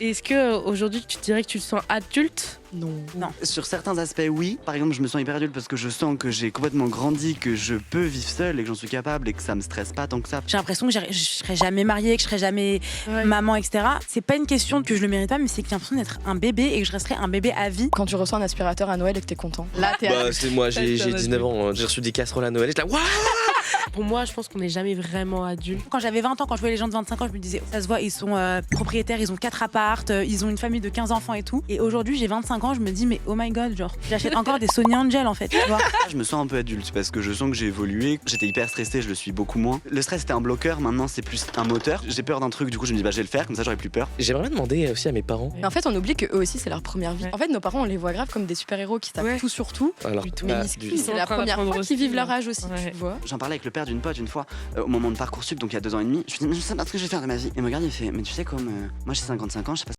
Est-ce que aujourd'hui tu dirais que tu te sens adulte? Non. Sur certains aspects, oui. Par exemple, je me sens hyper adulte parce que je sens que j'ai complètement grandi, que je peux vivre seul et que j'en suis capable et que ça me stresse pas tant que ça. J'ai l'impression que je serai jamais mariée, que je serai jamais maman, etc. C'est pas une question que je le mérite pas, mais c'est que j'ai l'impression d'être un bébé et que je resterai un bébé à vie. Quand tu reçois un aspirateur à Noël et que t'es content. Là, t'es Bah, c'est moi, j'ai 19 ans, j'ai reçu des casseroles à Noël, j'étais là, waouh. Pour moi, je pense qu'on n'est jamais vraiment adulte. Quand j'avais 20 ans, quand je voyais les gens de 25 ans, je me disais, ça se voit, ils sont propriétaires, ils ont 4 apparts, ils ont une famille de 15 enfants et tout. Et aujourd'hui, j'ai 25 ans, je me dis, mais oh my god, genre, j'achète encore des Sony Angel en fait, tu vois. Je me sens un peu adulte parce que je sens que j'ai évolué. J'étais hyper stressé, je le suis beaucoup moins. Le stress c'était un bloqueur, maintenant c'est plus un moteur. J'ai peur d'un truc, du coup je me dis bah je vais le faire, comme ça j'aurai plus peur. J'aimerais bien demander aussi à mes parents. Mais en fait, on oublie que eux aussi, c'est leur première vie. En fait, nos parents, on les voit grave comme des super-héros qui savent tout sur tout. Alors, Mais bah, minuscules, Ils c'est sont la en train première d'apprendre fois aussi, qu'ils vivent leur ouais. âge aussi, Ouais. tu vois. J'en parlais avec le père d'une pote une fois, au moment de Parcoursup, donc il y a 2 ans et demi. Je lui dis, je sais pas ce que je vais faire de ma vie. Et me regarde, il fait, mais tu sais comme moi j'ai 55 ans, je sais pas